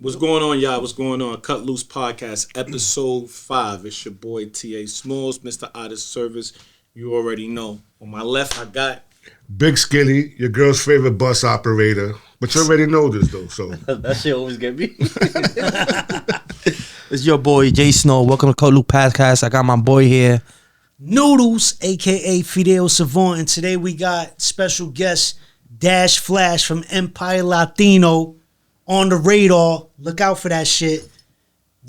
What's going on, y'all? What's going on? Cutloose Podcast, episode 5. It's your boy T.A. Smalls, Mr. Out of Service. You already know. On my left, I got Big Skilly, your girl's favorite bus operator. But you already know this, though, so. That shit always get me. It's your boy, Jay Snow. Welcome to Cutloose Podcast. I got my boy here. Noodles, a.k.a. Fidel Savant. And today we got special guest Dash Flash from Empire Latino on the radar. Look out for that shit.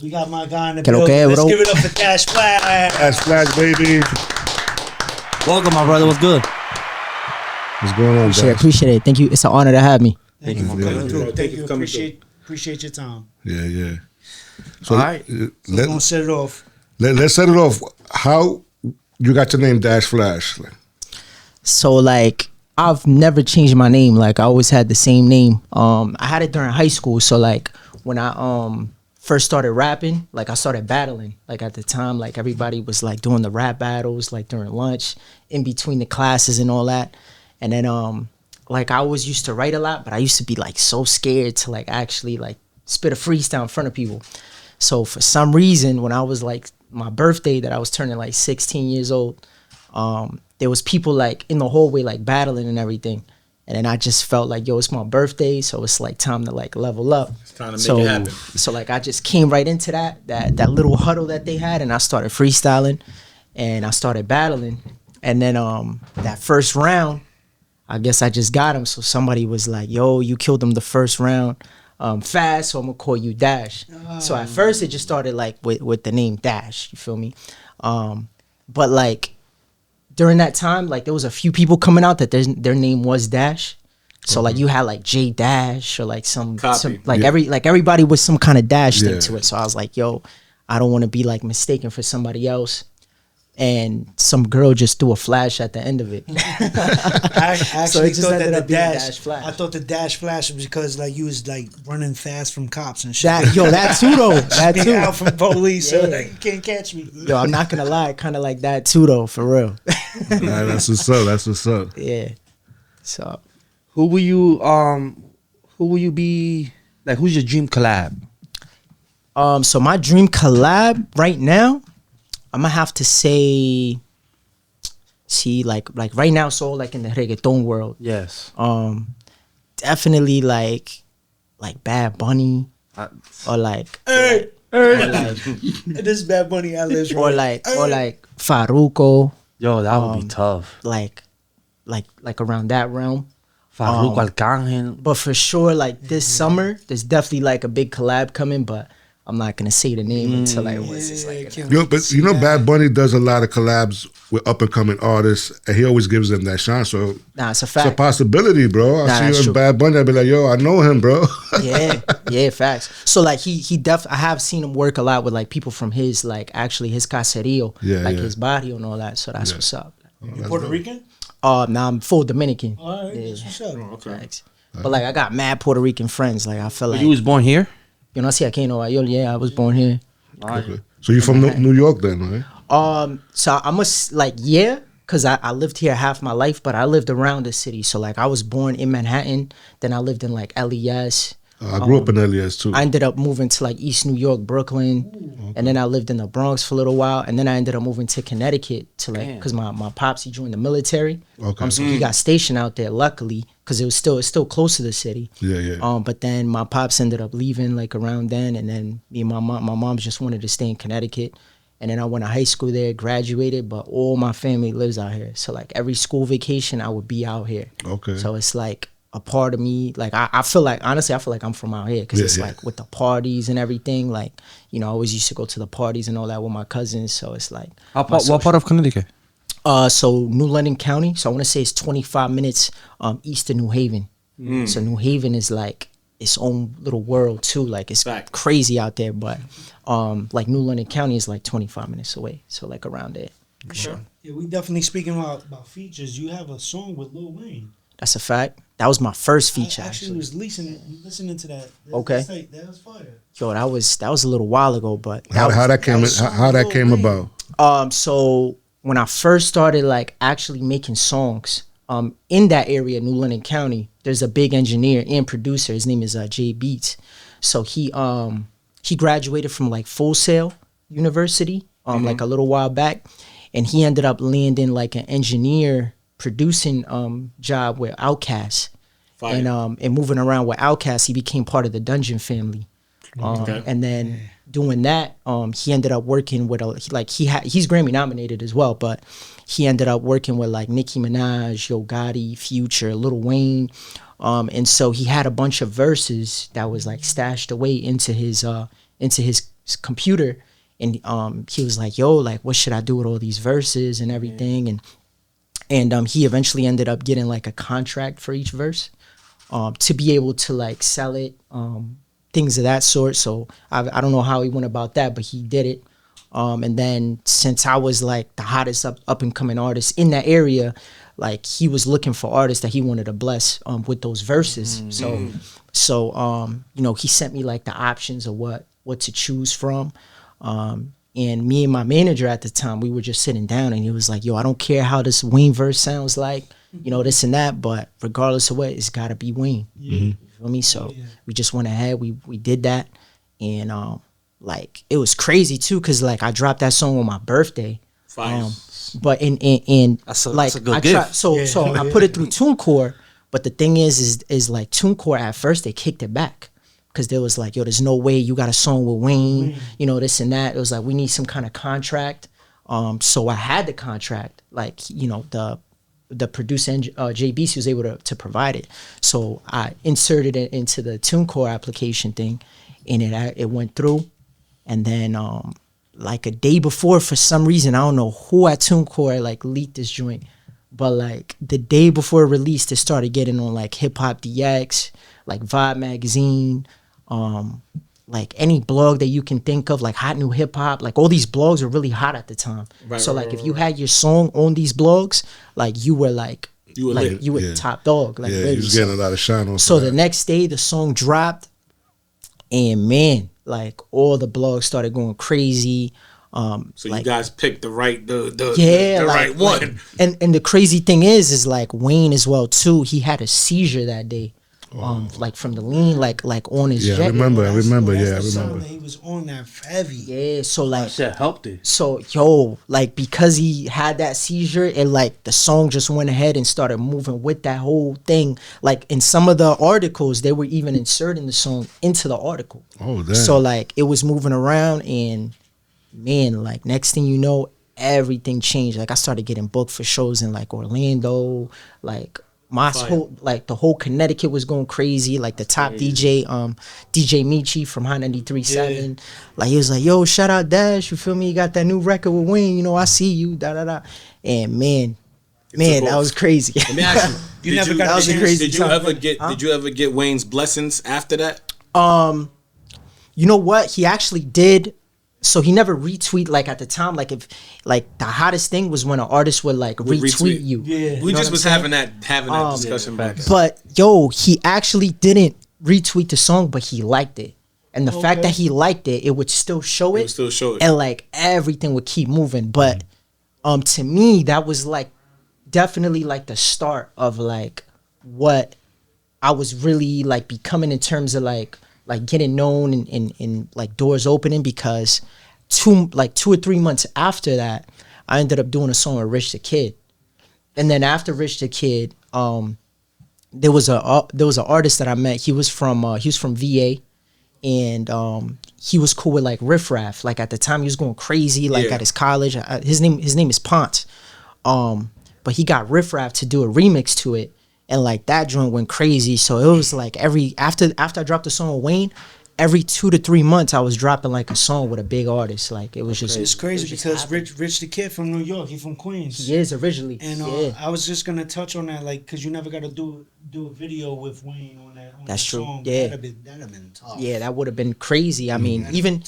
We got my guy in the building. Let's give it up for Dash Flash. Dash Flash, baby. Welcome, my brother. What's good? What's going on, Dash? Appreciate it. Thank you. It's an honor to have me. Thank you for coming through. Thank you. Appreciate your time. Yeah. So, all right. We're going to set it off. Let's set it off. How you got your name Dash Flash? So, like, I've never changed my name. Like, I always had the same name. I had it during high school. So, like, when I first started rapping, like, I started battling. Like, at the time, like, everybody was, like, doing the rap battles, like, during lunch, in between the classes and all that. And then, like, I always used to write a lot, but I used to be, like, so scared to, like, actually, like, spit a freestyle in front of people. So, for some reason, when I was, like, my birthday that I was turning, like, 16 years old, there was people, like, in the hallway, like, battling and everything. And then I just felt like, yo, it's my birthday, so it's, like, time to, like, level up. It's time to make it happen. So, like, I just came right into that little huddle that they had, and I started freestyling, and I started battling. And then that first round, I guess I just got him. So somebody was like, yo, you killed him the first round fast, so I'm going to call you Dash. So at first, it just started, like, with the name Dash, you feel me? But, like, during that time, like, there was a few people coming out that their name was Dash. So like you had like J Dash or like some everybody with some kind of dash thing to it. So I was like, yo, I don't want to be like mistaken for somebody else. And some girl just threw a flash at the end of it. I actually so thought that the dash flash. I thought the Dash Flash was because like you was like running fast from cops and shit. That too though. That too. Out from police, so like, you can't catch me. Yo, I'm not gonna lie, kind of like that too though, for real. Nah, that's what's up. Yeah. So, Who will you be like? Who's your dream collab? So my dream collab right now, I'm gonna have to say, like right now, so like in the reggaeton world, Yes. definitely like Bad Bunny, or like, Hey. or like, This is Bad Bunny. I live or like Farruko, Yo, that would be tough. like around that realm. Farruko, Arcángel. But for sure, like this summer, there's definitely like a big collab coming, but I'm not gonna say the name until I was just like. But you know, Bad Bunny does a lot of collabs with up and coming artists, and he always gives them that shine. So Nah, it's a fact. it's a possibility, bro. I see you in Bad Bunny, I'll be like, yo, I know him, bro. yeah, facts. So like I have seen him work a lot with like people from his like actually his caserio, his barrio and all that. So that's what's up. You Puerto Rican? Now I'm full Dominican. All right, that's what's up. Okay. Facts. But like I got mad Puerto Rican friends. Like I feel like You was born here? you know, I see I came to Nueva York. Yeah, I was born here. Okay. So you from New York then, right? So I must like because I lived here half my life, but I lived around the city. So like I was born in Manhattan, then I lived in like LES. I grew up in LES too. I ended up moving to like East New York, Brooklyn, and then I lived in the Bronx for a little while, and then I ended up moving to Connecticut to like because my pops, he joined the military. Okay. So he got stationed out there, luckily, because it's still close to the city. Yeah. But then my pops ended up leaving like around then, and then me and my mom just wanted to stay in Connecticut. And then I went to high school there, graduated, but all my family lives out here. So like every school vacation, I would be out here. Okay. So it's like a part of me, like I feel like, honestly, I feel like I'm from out here because it's like with the parties and everything, like, you know, I always used to go to the parties and all that with my cousins. So it's like. What part of Connecticut? So New London County. So I want to say it's 25 minutes east of New Haven. So New Haven is like its own little world too. Like it's crazy out there, but like New London County is like 25 minutes away. So like around there. For sure. Yeah, we definitely speaking about features. You have a song with Lil Wayne. That's a fact. That was my first feature. I actually was listening to that. Okay. That was fire. Yo, that was a little while ago, but How that came about? So when I first started like actually making songs, in that area, New London County, there's a big engineer and producer. His name is Jay Beats. So he graduated from like Full Sail University, like a little while back, and he ended up landing like an engineer producing job with Outkast. Fire. And moving around with Outkast, he became part of the Dungeon family. And then doing that, he ended up working with he's Grammy nominated as well, but he ended up working with like Nicki Minaj, Yo Gotti, Future, Lil Wayne, and so he had a bunch of verses that was like stashed away into his computer, and he was like, yo, like what should I do with all these verses and everything, and he eventually ended up getting like a contract for each verse, to be able to like sell it, things of that sort. So I don't know how he went about that, but he did it. And then since I was like the hottest up and coming artist in that area, like he was looking for artists that he wanted to bless with those verses. So you know, he sent me like the options of what to choose from. And me and my manager at the time, we were just sitting down, and he was like, yo, I don't care how this Wayne verse sounds like, you know, this and that, but regardless of what, it's gotta be Wayne. You feel me? So we just went ahead, we did that, and like it was crazy too, cause like I dropped that song on my birthday. Fire. But in That's a good I gift. so I put it through TuneCore, but the thing is like TuneCore at first they kicked it back. Cause there was like, yo, there's no way you got a song with Wayne, you know, this and that. It was like, we need some kind of contract. So I had the contract, like, you know, the producer, JBC was able to provide it. So I inserted it into the TuneCore application thing, and it went through. And then like a day before, for some reason, I don't know who at TuneCore like leaked this joint, but like the day before it released, it started getting on like Hip Hop DX, like Vibe Magazine, like any blog that you can think of, like Hot New Hip Hop, like all these blogs were really hot at the time. So like if you had your song on these blogs, like you were lit. The top dog. Like he was getting a lot of shine on. So the next day the song dropped, and man, like all the blogs started going crazy. So like, you guys picked the right right one. And the crazy thing is like Wayne as well too, he had a seizure that day. Like from the lean, like on his jet. I remember. He was on that heavy. Yeah, so like That shit helped it. So yo, like because he had that seizure, and like the song just went ahead and started moving with that whole thing. Like in some of the articles, they were even inserting the song into the article. Oh damn. So like it was moving around, and man, like next thing you know, everything changed. Like I started getting booked for shows in like Orlando, like the whole Connecticut was going crazy. Like the top DJ, DJ Michi from Hot 93.7. Like he was like, yo, shout out Dash, you feel me? You got that new record with Wayne, you know, I see you, da da da. And man, that was crazy. Let me ask you, did you ever get Wayne's blessings after that? You know what? He actually did. So he never retweet, like at the time, like if like the hottest thing was when an artist would like retweet you. Yeah. We just was having that discussion back then. But yo, he actually didn't retweet the song, but he liked it. And the fact that he liked it, it would still show it. And like everything would keep moving. But to me, that was like definitely like the start of like what I was really like becoming in terms of like getting known and like doors opening, because 2 or 3 months after that, I ended up doing a song with Rich the Kid. And then after Rich the Kid, there was an artist that I met. He was from VA, and he was cool with like Riff Raff. Like at the time he was going crazy, like at his college. His name is Ponce. But he got Riff Raff to do a remix to it. And like that joint went crazy. So it was like after I dropped the song with Wayne, every 2 to 3 months I was dropping like a song with a big artist. Like it was just it's crazy because Rich the Kid from New York, he from Queens. He is originally. And I was just gonna touch on that, like, cause you never got to do a video with Wayne on that. That's true. Song. Yeah, that'd have been tough. Yeah, that would have been crazy. I mean, even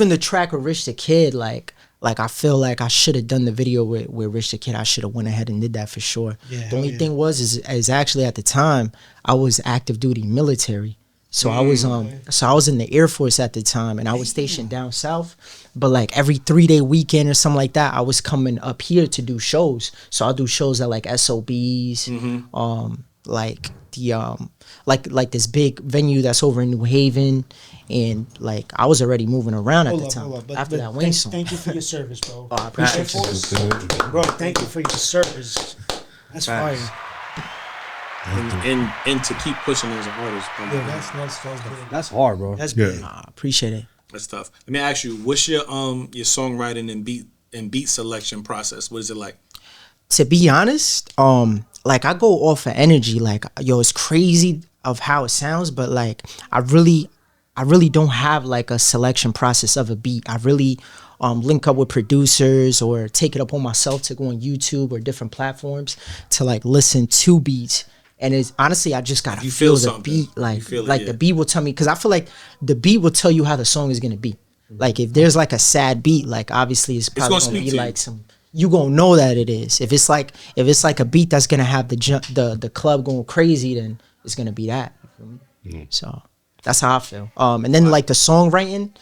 the track with Rich the Kid, like like I feel like I should have done the video with Rich the Kid. I should have went ahead and did that for sure. Yeah, the only yeah. thing is actually at the time I was active duty military. So I was in the Air Force at the time, and I was stationed down south. But like every 3-day weekend or something like that, I was coming up here to do shows. So I'll do shows at like SOBs, like the like this big venue that's over in New Haven, and like I was already moving around at the time. But, after that Wayne song. Thank you for your service, bro. Oh, I appreciate Air Force, bro. Thank you for your service. That's fire. And to keep pushing as an artist. Bro. Yeah, that's good. That's hard, bro. That's Yeah. big. I appreciate it. That's tough. Let me ask you, what's your songwriting and beat selection process? What is it like? To be honest, like I go off of energy. Like, yo, it's crazy of how it sounds, but like I really don't have like a selection process of a beat. I really link up with producers or take it upon myself to go on YouTube or different platforms to like listen to beats. And it's honestly, I just gotta feel the something. beat. Like, You feel it, the beat will tell me, because I feel like the beat will tell you how the song is gonna be. Like if there's like a sad beat, like obviously it's probably gonna gonna speak be to like you. some. You gonna know that it is. If it's like a beat that's gonna have the club going crazy, then it's gonna be that. You feel me? So that's how I feel. And then like the songwriting,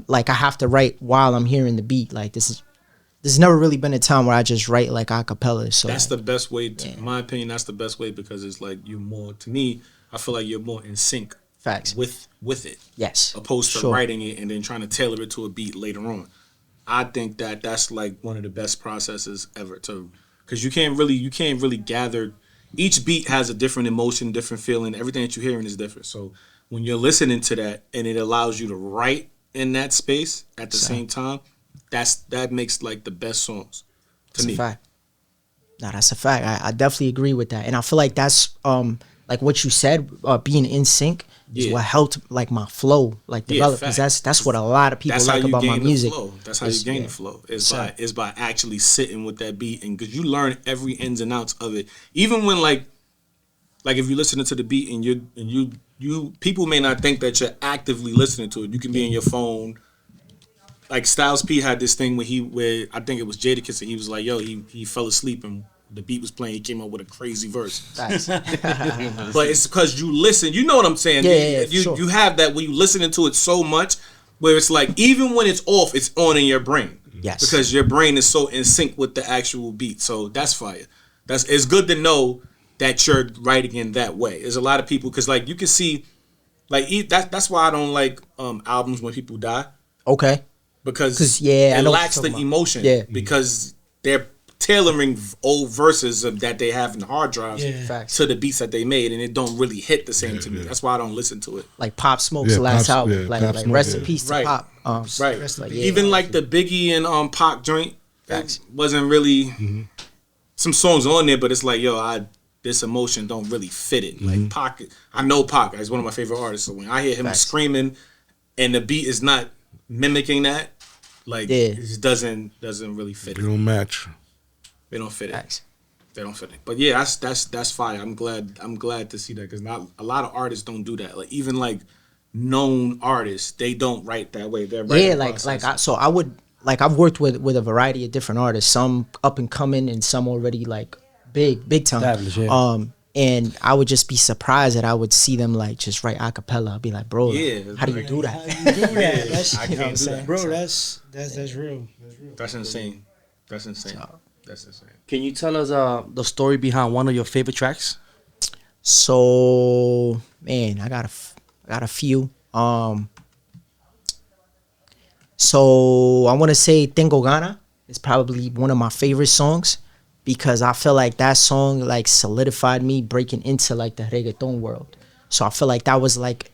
like I have to write while I'm hearing the beat. Like there's never really been a time where I just write like a cappella. So That's the best way, in my opinion, that's the best way, because it's like you're more, to me, I feel like you're more in sync facts. with it. Yes. Opposed to Sure. writing it and then trying to tailor it to a beat later on. I think that's like one of the best processes ever to, because you can't really gather. Each beat has a different emotion, different feeling. Everything that you're hearing is different. So when you're listening to that and it allows you to write in that space at the same time, that makes like the best songs to That's me. a fact. No, that's a fact. I definitely agree with that, and I feel like that's like what you said, being in sync is Yeah. what helped like my flow like develop, because that's what a lot of people That's how like you about my gain music. the flow. That's how you gain the flow. Is by actually sitting with that beat, and because you learn every ins and outs of it. Even when like if you're listening to the beat and you people may not think that you're actively listening to it. You can be in your phone. Like Styles P had this thing where I think it was Jadakiss, and he was like, yo, he fell asleep and the beat was playing. He came up with a crazy verse. Facts. But it's because you listen. You know what I'm saying? Yeah, You sure. you have that when you listening to it so much, where it's like even when it's off, it's on in your brain. Yes. Because your brain is so in sync with the actual beat. So that's fire. It's good to know that you're writing in that way. There's a lot of people, because like you can see, like that's why I don't like albums when people die, Okay. because yeah, I it know what lacks you're the talking about. emotion. Yeah. Because they're tailoring old verses that they have in the hard drives Yeah. Facts. to the beats that they made, and it don't really hit the same to me. That's why I don't listen to it. Like Pop Smoke's Yeah, last Pop- album. yeah, like Pop like Smoke, rest in yeah. peace to Right. Pop. Right. Like, yeah. Even like the Biggie and Pac joint, Facts. wasn't really some songs on there, but it's like, yo, this emotion don't really fit it. Like Pac, I know Pac is one of my favorite artists, so when I hear him Facts. screaming and the beat is not mimicking that, like Yeah. it just doesn't really fit They it. don't match. They don't fit it. Facts. They don't fit it. But yeah, that's fire. I'm glad to see that, because not a lot of artists don't do that. Like even like known artists, they don't write that way. They're Yeah, writing I've worked with a variety of different artists, some up and coming and some already like big time. Established, yeah. And I would just be surprised that I would see them like just write a cappella. I'd be like, bro, Yeah, how do you do How that? you do that? That's, I You know what I'm can't do saying? that. bro, that's real. That's insane. That's insane. That's insane. Can you tell us the story behind one of your favorite tracks? So man, I got a few. So I want to say Tengo Gana is probably one of my favorite songs, because I feel like that song like solidified me breaking into like the reggaeton world. So I feel like that was like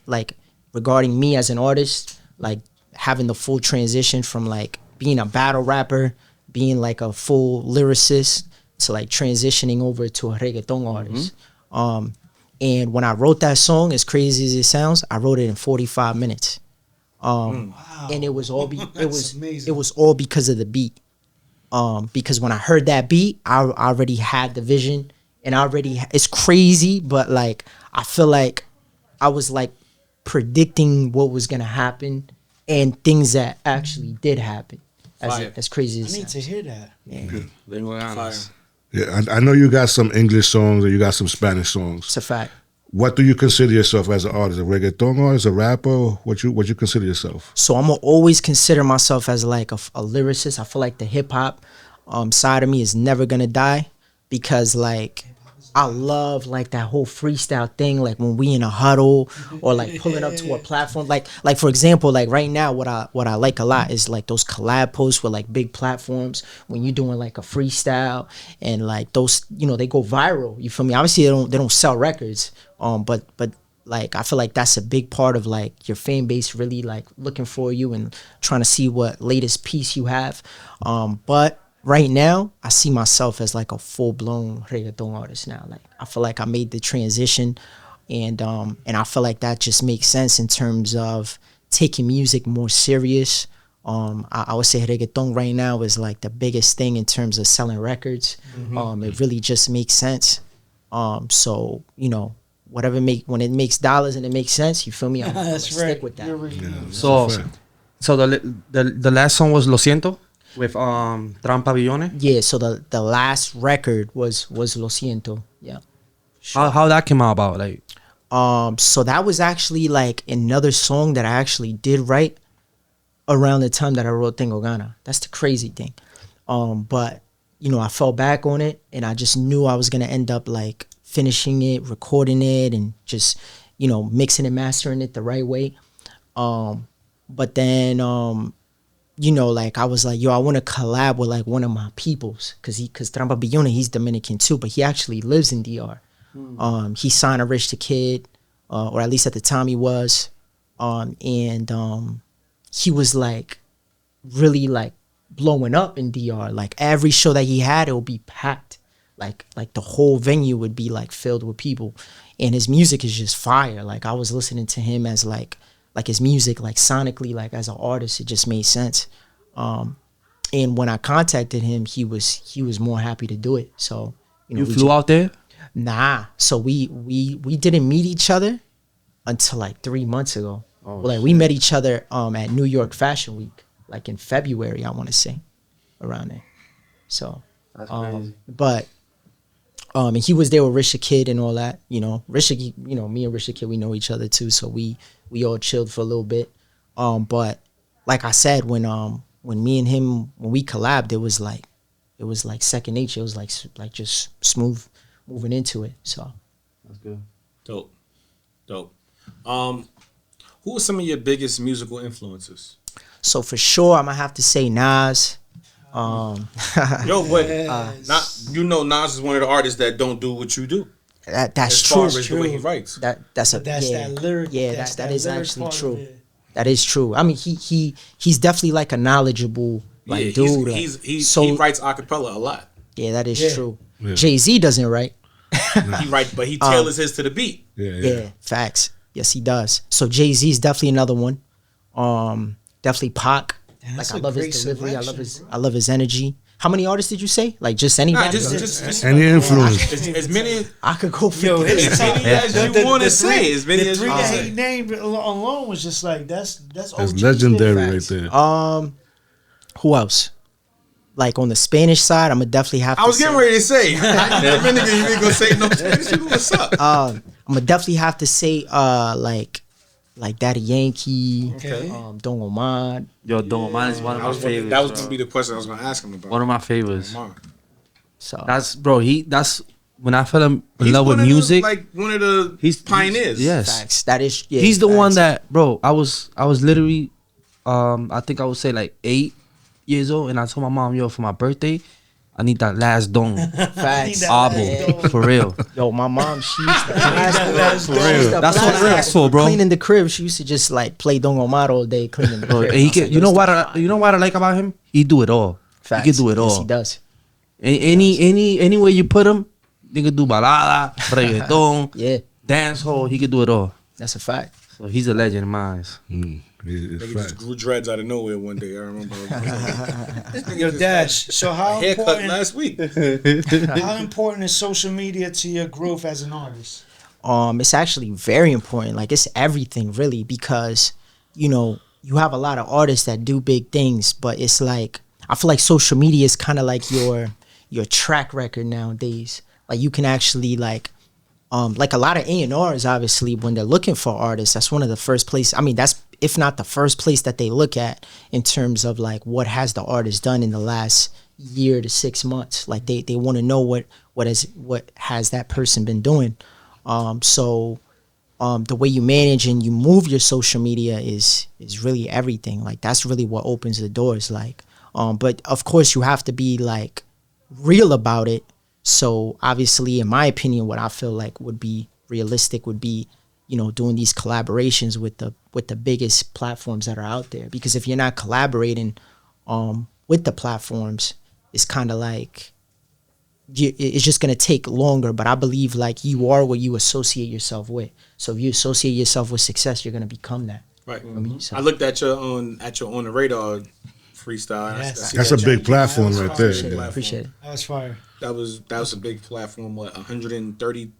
regarding me as an artist, like having the full transition from like being a battle rapper, being like a full lyricist, to like transitioning over to a reggaeton artist. And when I wrote that song, as crazy as it sounds, I wrote it in 45 minutes. And it was all amazing. it was all because of the beat. Because when I heard that beat, I already had the vision, and it's crazy, but like I feel like I was like predicting what was gonna happen and things that actually did happen Fire. as crazy I as need it to sounds. hear that. Tengo Fire. ganas. Yeah, I know you got some English songs and you got some Spanish songs. It's a fact. What do you consider yourself as an artist? A reggaeton artist, a rapper? What you consider yourself? So I'm gonna always consider myself as like a lyricist. I feel like the hip hop side of me is never gonna die because like I love like that whole freestyle thing. Like when we in a huddle or like pulling up to a platform. Like for example, like right now, what I like a lot is like those collab posts with like big platforms when you're doing like a freestyle and like those they go viral. You feel me? Obviously they don't sell records. But like I feel like that's a big part of like your fan base really like looking for you and trying to see what latest piece you have. But right now I see myself as like a full-blown reggaeton artist now. Like I feel like I made the transition and I feel like that just makes sense in terms of taking music more serious. I would say reggaeton right now is like the biggest thing in terms of selling records. It really just makes sense. So whatever when it makes dollars and it makes sense, you feel me? I'm gonna stick with that. So the last song was Lo Siento with Trampa Billones. Yeah, so the last record was Lo Siento. Yeah. How that came out about? Like So that was actually like another song that I actually did write around the time that I wrote Tengo Gana. That's the crazy thing. But I fell back on it and I just knew I was gonna end up like finishing it, recording it, and just mixing and mastering it the right way. But then like I was like, yo, I want to collab with like one of my peoples because Trampa Billones, he's Dominican too, but he actually lives in DR. He signed a Rich the Kid, or at least at the time he was, and he was like really like blowing up in DR. Like every show that he had, it would be packed. Like the whole venue would be like filled with people, and his music is just fire. Like I was listening to him as like his music, like sonically, like as an artist, it just made sense. And when I contacted him, he was more happy to do it. So you flew out there? Nah. So we didn't meet each other until like 3 months ago. We met each other at New York Fashion Week, like in February, I want to say, around there. So, that's crazy. But. And he was there with Rich the Kid and all that, Rich, me and Rich the Kid, we know each other too, so we all chilled for a little bit. But like I said, when me and him, when we collabed, it was like second nature. It was like just smooth moving into it. So that's good. Dope. Who are some of your biggest musical influences? So for sure, I'm gonna have to say Nas. Yo, but Nas is one of the artists that don't do what you do. That's true. As the way he writes. That's that lyric. Yeah, that is lyric actually part of true. it. That is true. I mean, he's definitely like a knowledgeable dude. He writes a cappella a lot. Yeah, that is true. Yeah. Jay-Z doesn't write. He writes, but he tailors his to the beat. Yeah, facts. Yes, he does. So Jay-Z is definitely another one. Definitely Pac. Damn, like I love his delivery. I love his energy. How many artists did you say? Like just anybody? Nah, just any influence. As many. I could go for as many as you want to say. As many as you three want to that say. he named alone was just like that's OG legendary shit. right there. Who else? Like on the Spanish side, I'm gonna definitely have to I was getting ready to say. You ain't gonna say no Spanish. What's up? I'm gonna definitely have to say like Daddy Yankee, Don Omar. Yo, Don Omar is one of my favorites. That was gonna be the question I was gonna ask him about. One of my favorites. So That's when I fell in love with music. Like one of the pioneers. Yes. facts. That is. Yeah, He's the facts. one that, bro, I was literally, I think I would say like 8 years old, and I told my mom, yo, for my birthday, I need that last Don Facts. album, for real. Yo, my mom, she used to blast For real. That's what it's for, bro. Cleaning the crib, she used to just like play Don Omar all day cleaning the Bro, crib. and he can, you know what I like about him? He do it all. Facts. He can do it all. Yes, he does. Any way you put him, he can do balada, reggaeton, Yeah, dance hall. He can do it all. that's a fact. So he's a legend in mine. Nigga just grew dreads out of nowhere one day. I remember. Yo, Dash. So how Haircut important? last week. How important is social media to your growth as an artist? It's actually very important. Like it's everything really, because you have a lot of artists that do big things, but it's like I feel like social media is kind of like your track record nowadays. Like you can actually like a lot of A&Rs, obviously, when they're looking for artists, that's one of the first places. I mean, that's if not the first place that they look at in terms of like what has the artist done in the last year to 6 months. Like they want to know what has that person been doing. So the way you manage and you move your social media is really everything. Like that's really what opens the doors. Like, but of course you have to be like real about it. So obviously, in my opinion, what I feel like would be realistic would be, you know, doing these collaborations with the biggest platforms that are out there. Because if you're not collaborating with the platforms, it's kind of like it's just gonna take longer. But I believe like you are what you associate yourself with. So if you associate yourself with success, you're gonna become that. Right. Mm-hmm. So. I looked at your on the radar freestyle. Yes. That's a big platform right there. Appreciate it. That was fire. That was a big platform. What 130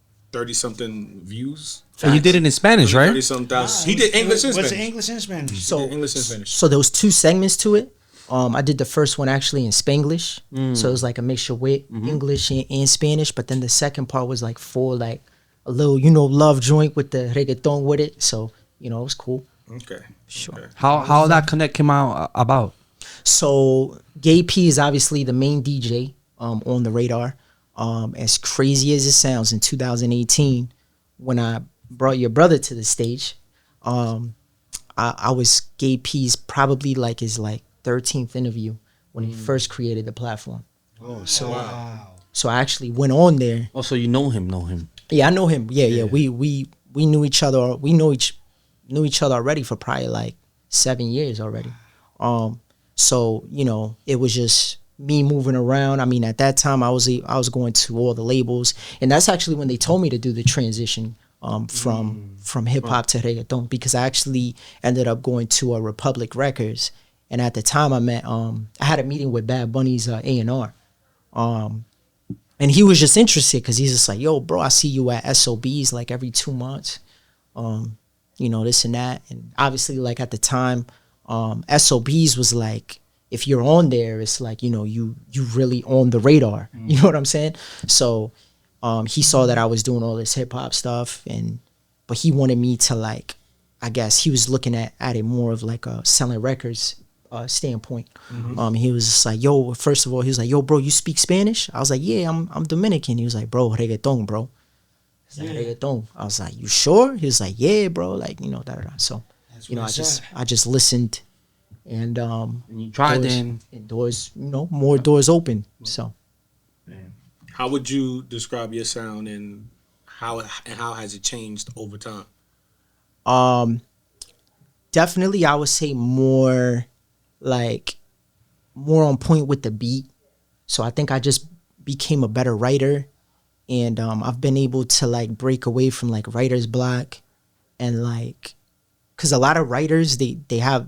something views. And you did it in Spanish, right? 30 something thousand. He did English and What's Spanish. English and Spanish? So English and Spanish. So there was 2 segments to it. I did the first one actually in Spanglish, so it was like a mixture with English and Spanish. But then the second part was like full, like a little, you know, love joint with the reggaeton with it. So you know, it was cool. Okay. Sure. Okay. How that connect came out about? So Gay P is obviously the main DJ on the radar. As crazy as it sounds, in 2018, when I brought your brother to the stage, I was Gay P's probably like his like 13th interview when he first created the platform. Oh, So wow. so I actually went on there. Oh, so you know him? Yeah, I know him. Yeah. We knew each other. We knew each other already for probably like 7 years already. So you know, it was just me moving around. I mean, at that time, I was going to all the labels, and that's actually when they told me to do the transition from hip hop to reggaeton, because I actually ended up going to a Republic Records, and at the time I had a meeting with Bad Bunny's A&R, and he was just interested because he's just like, yo, bro, I see you at SOBs like every 2 months, you know, this and that, and obviously like at the time, SOBs was like, if you're on there, it's like, you know, you really on the radar. You know what I'm saying? So he saw that I was doing all this hip hop stuff, but he wanted me to like, I guess he was looking at it more of like a selling records standpoint. He was just like, yo, first of all, he was like, yo, bro, you speak Spanish? I was like, yeah, I'm Dominican. He was like, bro, reggaeton, bro. He's like, reggaeton. I was like, you sure? He was like, yeah, bro, like, you know, da-da-da. So, That's you know, what I just listened, and you tried doors, then. and doors, you know, more doors open. So How would you describe your sound, and how has it changed over time? definitely I would say more on point with the beat. So I think I just became a better writer, and I've been able to like break away from like writer's block, and like, cause a lot of writers they have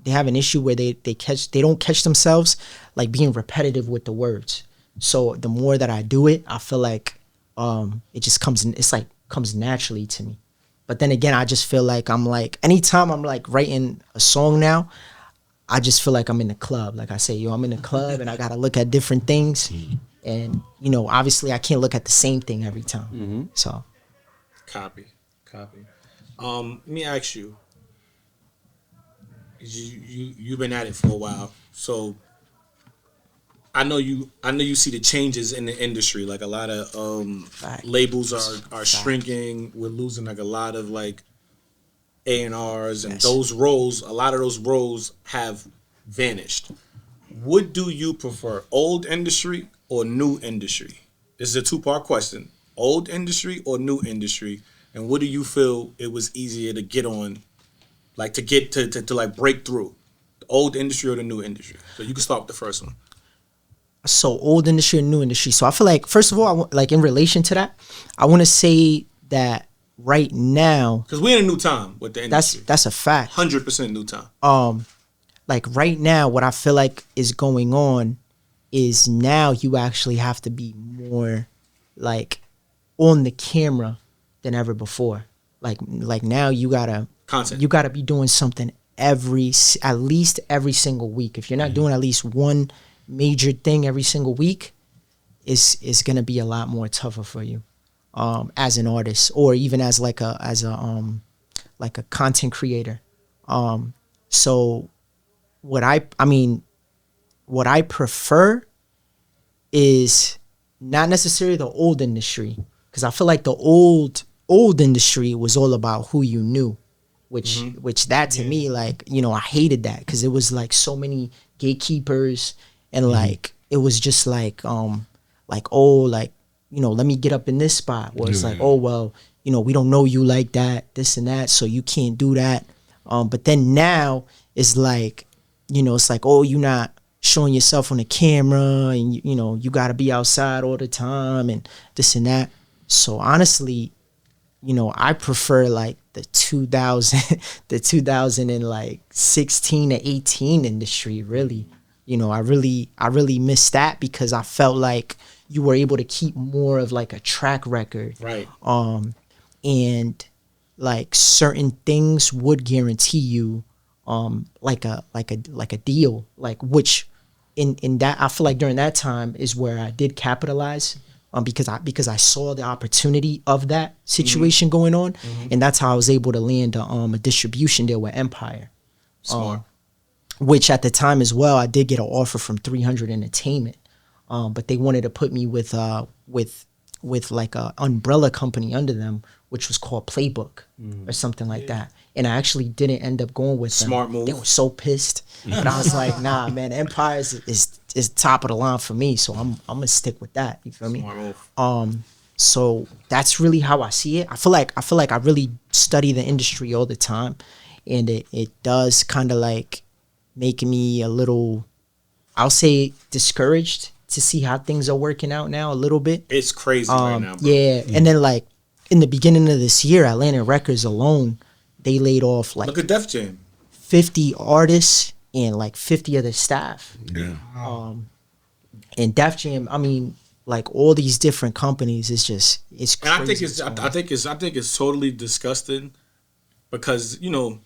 an issue where they don't catch themselves like being repetitive with the words. So the more that I do it, I feel like it just comes naturally to me. But then again, I just feel like I'm like, anytime I'm like writing a song now, I just feel like I'm in the club. Like I say, yo, I'm in the club and I gotta look at different things. And, you know, obviously I can't look at the same thing every time. Mm-hmm. So. Copy. Let me ask you. You've been at it for a while, so I know you see the changes in the industry. Like a lot of labels are shrinking. We're losing like a lot of like A&Rs, and those roles. A lot of those roles have vanished. What do you prefer, old industry or new industry? This is a 2-part question: old industry or new industry, and what do you feel it was easier to get on, like to get to like break through, the old industry or the new industry? So you can start with the first one. So old industry and new industry. So I feel like, first of all, like in relation to that, I want to say that right now, because we're in a new time with the industry. That's a fact. 100% new time. Like right now, what I feel like is going on is now you actually have to be more like on the camera than ever before. Like now you gotta Content. You gotta be doing something at least every single week. If you're not doing at least one major thing every single week, is gonna be a lot more tougher for you, as an artist, or even as like a content creator. So what I prefer is not necessarily the old industry, because I feel like the old industry was all about who you knew, which that to me, like, you know, I hated that, because it was like so many gatekeepers, and like it was just like oh, like, you know, let me get up in this spot, or it's like, oh well, you know, we don't know you like that, this and that, so you can't do that. But then now it's like, you know, it's like, oh, you're not showing yourself on the camera, and you know, you got to be outside all the time and this and that. So honestly, you know, I prefer like the 2016 to 18 industry, really. You know, I really miss that, because I felt like you were able to keep more of like a track record. Right. And like certain things would guarantee you like a deal, like, which in that, I feel like during that time is where I did capitalize, because I saw the opportunity of that situation going on, and that's how I was able to land a distribution deal with Empire. Smart. Which at the time as well, I did get an offer from 300 Entertainment, but they wanted to put me with like a umbrella company under them, which was called Playbook or something like that. And I actually didn't end up going with them. Smart move. They were so pissed, but I was like, nah, man, Empire is top of the line for me, so I'm gonna stick with that. You feel me? Smart move. So that's really how I see it. I feel like I really study the industry all the time, and it does kind of like make me a little, I'll say, discouraged to see how things are working out now a little bit. It's crazy right now, bro. Yeah, and then like in the beginning of this year, Atlantic Records alone, they laid off like Look at Def Jam. 50 artists and like 50 of their staff. Yeah. And Def Jam, I mean, like all these different companies, it's crazy. And I think it's totally disgusting, because, you know,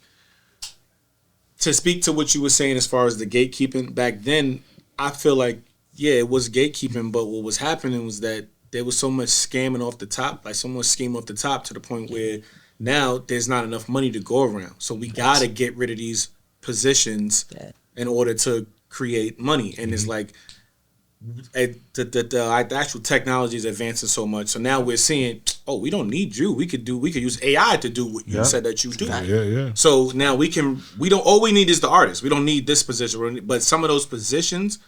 to speak to what you were saying as far as the gatekeeping back then, I feel like, yeah, it was gatekeeping, but what was happening was that there was so much scamming off the top, like so much scheme off the top, to the point where now there's not enough money to go around. So we got to get rid of these positions in order to create money. And it's like the actual technology is advancing so much. So now we're seeing, oh, we don't need you. We could use AI to do what you said that you do. Yeah. So now all we need is the artist. We don't need this position. But some of those positions,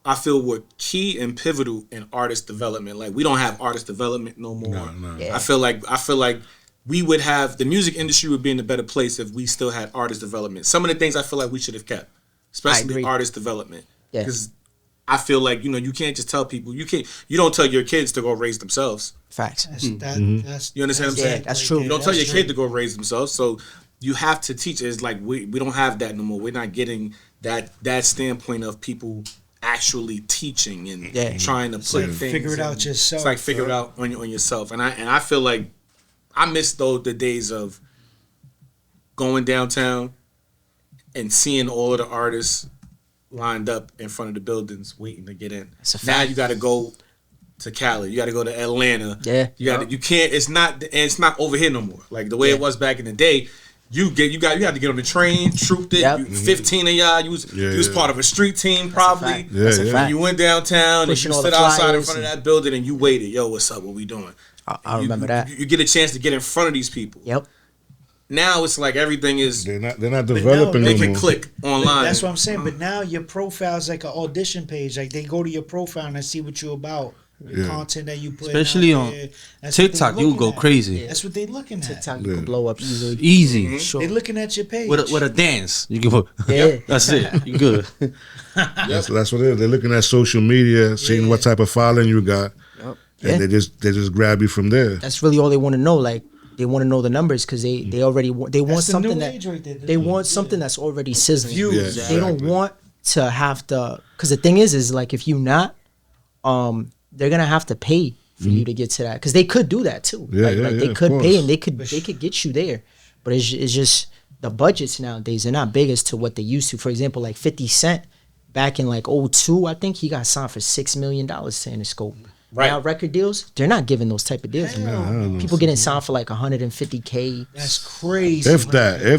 I feel, were key and pivotal in artist development. Like, we don't have artist development no more. No. Yeah. I feel like we would have, the music industry would be in a better place if we still had artist development. Some of the things I feel like we should have kept, especially artist development. Yeah. Because I feel like, you know, you can't just tell people, you don't tell your kids to go raise themselves. Facts. You understand what I'm saying? That's true. You don't tell your kid to go raise themselves. So you have to teach. It's like we don't have that no more. We're not getting that standpoint of people actually teaching and trying to put things. Figure it out yourself. It's like figure it out on yourself. And I feel like I miss the days of going downtown and seeing all of the artists lined up in front of the buildings waiting to get in. Now you got to go to Cali. You got to go to Atlanta. Yeah. You can't. It's not over here no more. Like the way it was back in the day. You had to get on the train, trooped it. Yep. 15 of y'all. You was part of a street team probably. That's a fact. You went downtown Pushing and you all stood the outside in flyers front of that building and you waited. Yo, what's up? What we doing? I remember that. You get a chance to get in front of these people. Yep. Now it's like everything is. They're not developing They no can more. click online. That's what I'm saying. But now your profile is like an audition page. Like, they go to your profile and they see what you're about. The content that you put, especially out on there. That's TikTok, what they you looking go at. crazy. That's what they looking at. TikTok, you can blow up easily. Easy. Sure. They looking at your page. With a dance, you can put. Yeah. That's it. You good. That's what it is. They're looking at social media, seeing what type of following you got, and Yeah. they just grab you from there. That's really all they want to know. Like, they want to know the numbers, because they already want That's the something new that age right there. they want something that's already sizzling. Views. Yeah, They don't exactly. want to have to, because the thing is like, if you not, they're gonna have to pay for you to get to that, because they could do that too. Yeah, like yeah, they of could pay course. and they could get you there, but it's just the budgets nowadays are not big as to what they used to. For example, like 50 Cent back in like '02, I think he got signed for $6 million to Interscope. Right. Now record deals, they're not giving those type of deals. People getting signed for like 150K. That's crazy. If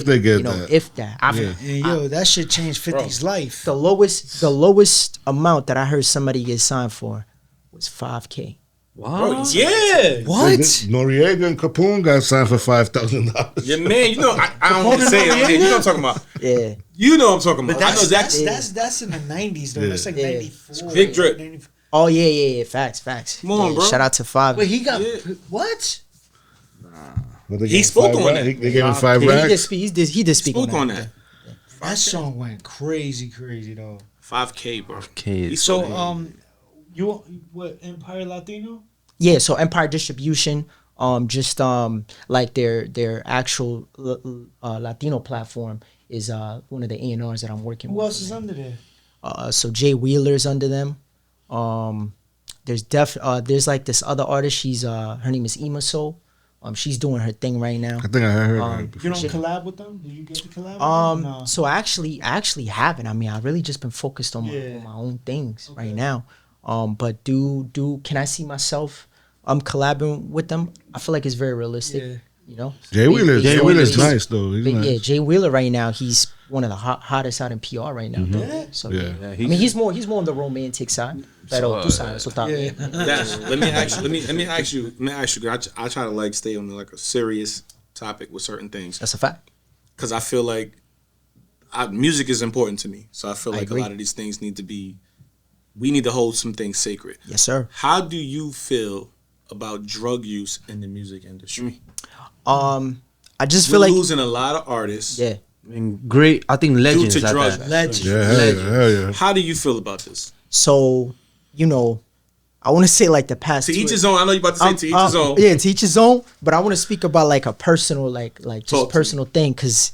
they get You know, that. if that. And yo, that shit changed 50's life. The lowest amount that I heard somebody get signed for was $5K. Bro, yeah. What? Noriega and Capone got signed for $5,000. Yeah, man. You know, I don't want to say it. You know what I'm talking about. Yeah. You know what I'm talking about. But I know that's, exactly. that's in the 90s, though. Yeah. That's like Yeah. 94. Big drip. 94. Oh yeah. Facts. Come on, Yeah, bro. Shout out to Five. Wait, he got Yeah. what? But they He gave spoke five on racks. that. They gave him 5 Yeah, racks. he did speak Spoke on on that. that. That song went crazy, though. 5K, bro. Kids. He So, spoke on it. you what Empire Latino? Yeah, so Empire Distribution, just like their actual Latino platform is one of the A&Rs that I'm working Who with. else is under there? So Jay Wheeler's under them. There's like this other artist. She's her name is Ema Soul. She's doing her thing right now. I think I heard Um, that. You don't Shit. collab with them? Do you get to collab with them? No. So I actually haven't. I mean, I really just been focused on Yeah. my own things Okay. right now. But can I see myself collabing with them? I feel like it's very realistic. Yeah. You know, Jay Wheeler's Wheeler's nice, though. He's But nice. yeah, Jay Wheeler right now, he's one of the hottest out in PR right now. though. Yeah? So Yeah. yeah. I mean, he's more on the romantic side. Pero tú sabes, eso está Yeah. bien. Let me ask you. 'Cause I try to like stay on like a serious topic with certain things That's a fact. because I feel like music is important to me. So I feel I like agree. a lot of these things we need to hold some things sacred. Yes, sir. How do you feel about drug use in the music industry? I just We're feel like losing a lot of artists yeah. And great, I think legends due to at drugs. that. Legend. Yeah, hell yeah. How do you feel about this? So, I want to say like the past. To each his own. I know you about to say to each his own. Yeah, to each his own. But I want to speak about like a personal, like just Talk to personal thing, because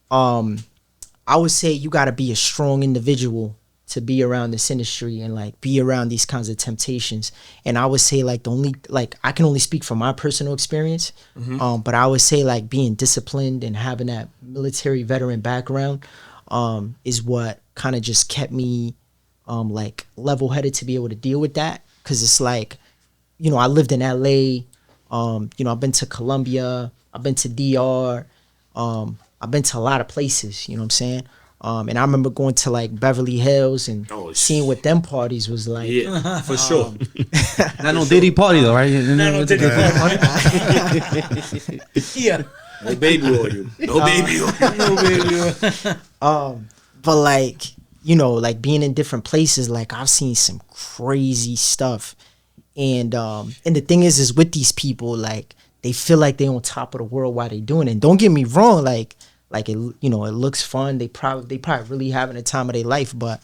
I would say you got to be a strong individual to be around this industry and like be around these kinds of temptations. And I would say like I can only speak from my personal experience, but I would say like being disciplined and having that military veteran background is what kind of just kept me like level headed to be able to deal with that. Cause it's like, I lived in LA, I've been to Colombia, I've been to DR, I've been to a lot of places, you know what I'm saying? And I remember going to like Beverly Hills and seeing what them parties was like. Yeah, for sure. Not no Diddy party though, right? No, Diddy Yeah. No baby oil. No baby oil. No, baby. But like, like being in different places, like I've seen some crazy stuff. And the thing is with these people, like they feel like they on top of the world while they doing it. And don't get me wrong, like it, it looks fun. They probably really having a time of their life, but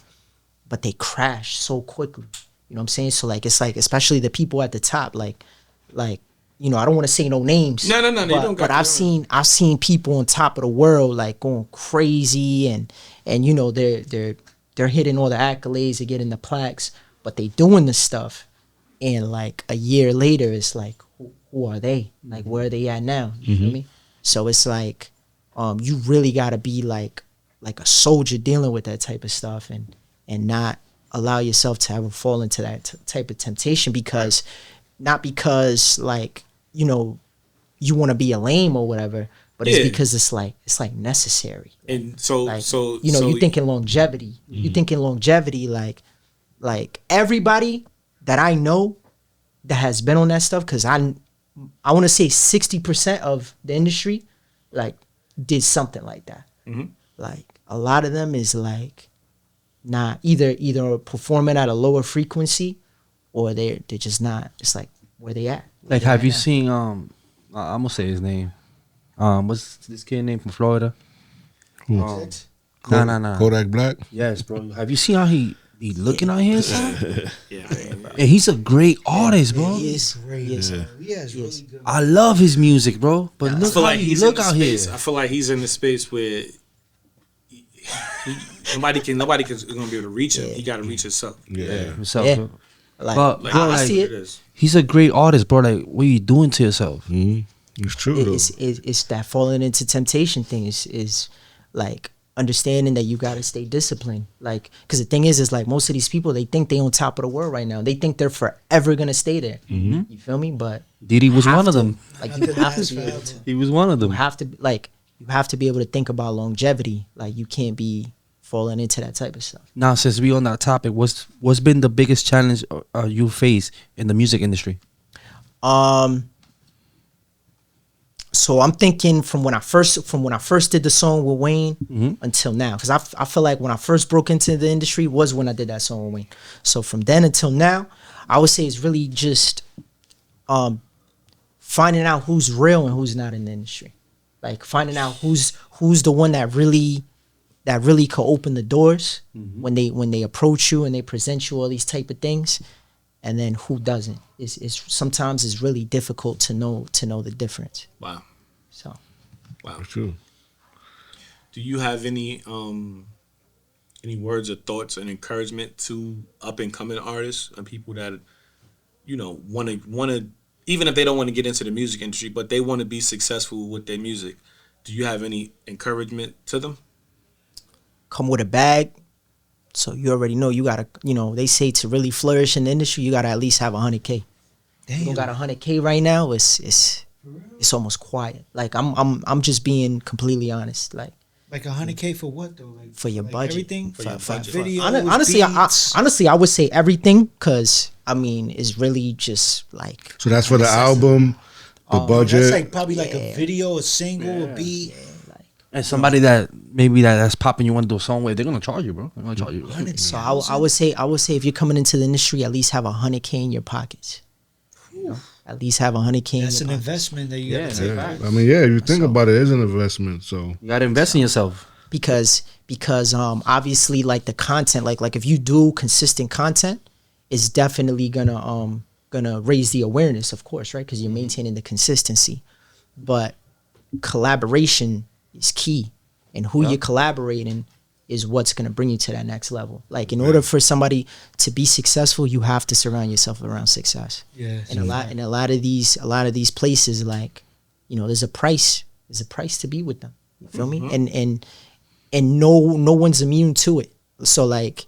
they crash so quickly. You know what I'm saying? So like, it's like, especially the people at the top, like, I don't want to say no names. No, you don't got But I've seen people on top of the world like going crazy and they're hitting all the accolades, they're getting the plaques, but they doing the stuff. And like a year later, it's like, who are they? Like, where are they at now? You feel me? So it's like, you really gotta be like a soldier dealing with that type of stuff and not allow yourself to ever fall into that type of temptation not because like, you want to be a lame or whatever, but it's because it's like necessary. And so, Like, so you thinking longevity. You thinking longevity, like everybody that I know that has been on that stuff, because I want to say 60% of the industry, like, did something like that. Like, a lot of them is like not either performing at a lower frequency, or they're just not. It's like where they at. Like, have you seen I'm gonna say his name. What's this kid name from Florida? Nah. Kodak Black. Yes, bro. Have you seen how he looking out here, son? yeah, And he's a great artist, bro. He is great. He has really good. I love his music, bro. But I look feel how like he he's look in the out here. space. I feel like he's in the space where nobody can gonna be able to reach him. He got to reach himself. Yeah. Himself, Yeah. bro. Like, But, Like, bro, I like, see it it. is. he's a great artist, bro. Like, what are you doing to yourself? It's true though. It's that falling into temptation thing is like understanding that you got to stay disciplined. Like, because the thing is like most of these people, they think they on top of the world right now. They think they're forever gonna stay there. You feel me? But Diddy was you one of have them. to- Like, you have to be able to. He was one of You them. have to you have to be able to think about longevity. Like, you can't be falling into that type of stuff. Now, since we on that topic, what's been the biggest challenge you face in the music industry? So I'm thinking from when I first did the song with Wayne until now, because I feel like when I first broke into the industry was when I did that song with Wayne. So from then until now, I would say it's really just finding out who's real and who's not in the industry. Like, finding out who's the one that really could open the doors when they approach you and they present you all these type of things, and then who doesn't. It's sometimes it's really difficult to know the difference. Wow. So Wow. It's true. Do you have any words or thoughts and encouragement to up and coming artists and people that, you know, want to even if they don't want to get into the music industry, but they want to be successful with their music? Do you have any encouragement to them? come with a bag. So you already know you gotta, they say to really flourish in the industry, you gotta at least have 100K. Damn. You don't got 100K right now. It's almost quiet. Like, I'm just being completely honest. Like 100K for what though? Like for your like budget. everything. For your budget. Videos, Honestly, I would say everything, because it's really just like, So that's for the album, the budget. That's like probably like a video, a single, a beat. And somebody that's popping you want to do a song with, they're gonna charge you, bro. They're gonna charge you. So I would say if you're coming into the industry, at least have 100K in your pockets. At least have 100K in That's your an pockets. investment that you got to take. Yeah. I mean, yeah, if you think about it, it's an investment. So You gotta invest in yourself. because obviously, like, the content, like if you do consistent content, it's definitely gonna raise the awareness, of course, right? Because you're maintaining the consistency. But collaboration is key, and who you're collaborating is what's gonna bring you to that next level. Like, in order for somebody to be successful, you have to surround yourself around success. Yeah. And a lot of these places, like, there's a price to be with them. You feel me? And no one's immune to it. So, like,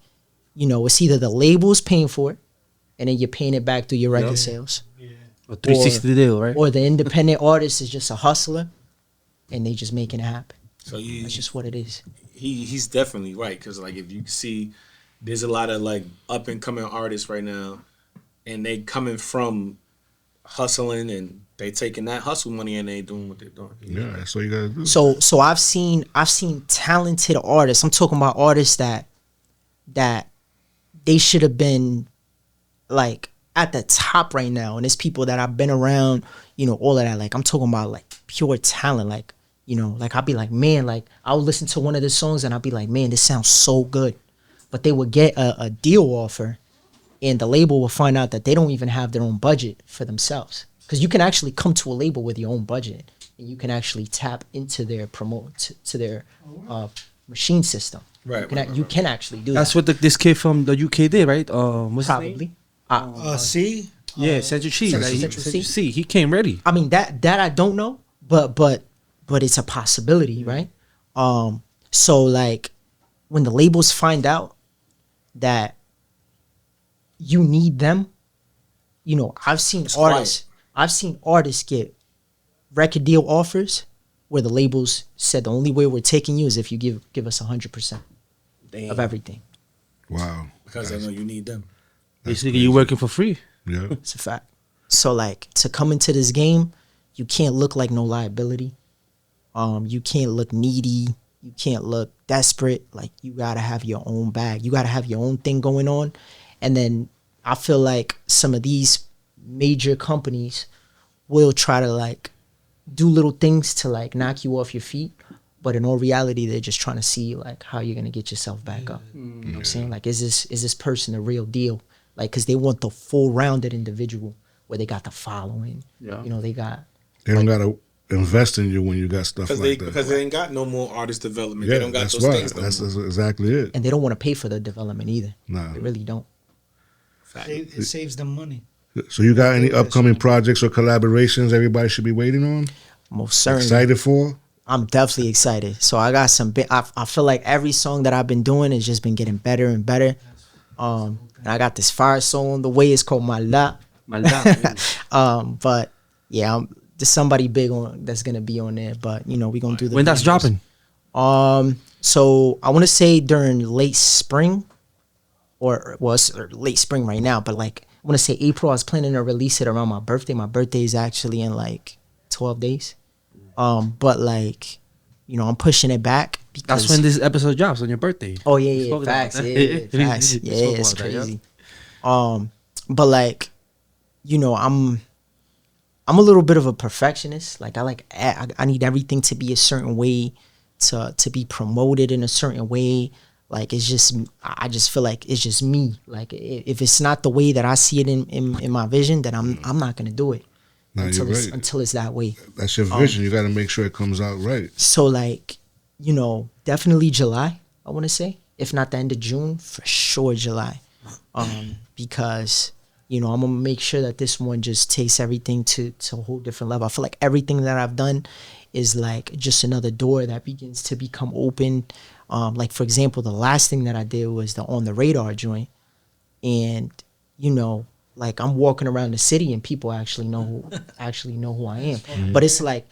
it's either the label's paying for it, and then you're paying it back through your record sales, A 360 deal, right? or the independent artist is just a hustler, and they just making it happen. So That's just what it is. he's definitely right, because like if you see, there's a lot of like up and coming artists right now, and they coming from hustling, and they taking that hustle money and they doing what they're doing. yeah, that's what you gotta do. So I've seen talented artists. I'm talking about artists that they should have been like at the top right now, and it's people that I've been around, all of that. Like, I'm talking about like pure talent. Like, like, I'll be like, man, like, I'll listen to one of the songs and I'll be like, man, this sounds so good. But they would get a deal offer, and the label will find out that they don't even have their own budget for themselves. Because you can actually come to a label with your own budget, and you can actually tap into their to their machine system. Right, You can actually do That's that. what this kid from the UK did, right? What's his name? Probably. See? Yeah, Central C. Central C. He came ready. I mean, that I don't know, but it's a possibility, right? So, like, when the labels find out that you need them, I've seen artists get record deal offers where the labels said the only way we're taking you is if you give us 100% of everything. Wow. Because they know you need them. Basically, you working for free. Yeah. It's a fact. So, like, to come into this game, you can't look like no liability. You can't look needy. You can't look desperate. Like, you gotta have your own bag. You gotta have your own thing going on. And then I feel like some of these major companies will try to, like, do little things to, like, knock you off your feet. But in all reality, they're just trying to see, like, how you're gonna get yourself back up. You know what I'm saying? Like, is this person the real deal? Like, because they want the full-rounded individual where they got the following. Yeah. They got. They don't gotta invest in you when you got stuff like that. Because they ain't got no more artist development. Yeah, They don't got that's those why. things no That's more. exactly it. And they don't want to pay for the development either. Nah. They really don't. Fact. It saves them money. So you got any upcoming projects or collaborations everybody should be waiting on? Most certainly. Excited for? I'm definitely excited. So I got some big. I feel like every song that I've been doing has just been getting better and better. And I got this fire song on the way. It's called Maldad. But yeah, there's somebody big on that's gonna be on there. But you know, we gonna do the when that's dropping. So I want to say during late spring, or it's late spring right now. But like I want to say April. I was planning to release it around my birthday. My birthday is actually in like 12 days. But like, you know, I'm pushing it back because That's when this episode drops, on your birthday. Oh yeah, facts, facts. Yeah, it's crazy. But like, you know, I'm a little bit of a perfectionist. Like I need everything to be a certain way, to be promoted in a certain way. Like it's just, I just feel like it's just me. Like if it's not the way that I see it in my vision, then I'm not gonna do it. No, until you're it's, right. until it's that way. That's your vision. You got to make sure it comes out right. So like, you know, definitely July, I want to say. If not the end of June, for sure July. Because, you know, I'm going to make sure that this one just takes everything to a whole different level. I feel like everything that I've done is like just another door that begins to become open. Like, for example, the last thing that I did was the On the Radar joint. And, you know, like I'm walking around the city and people actually know who I am. But it's like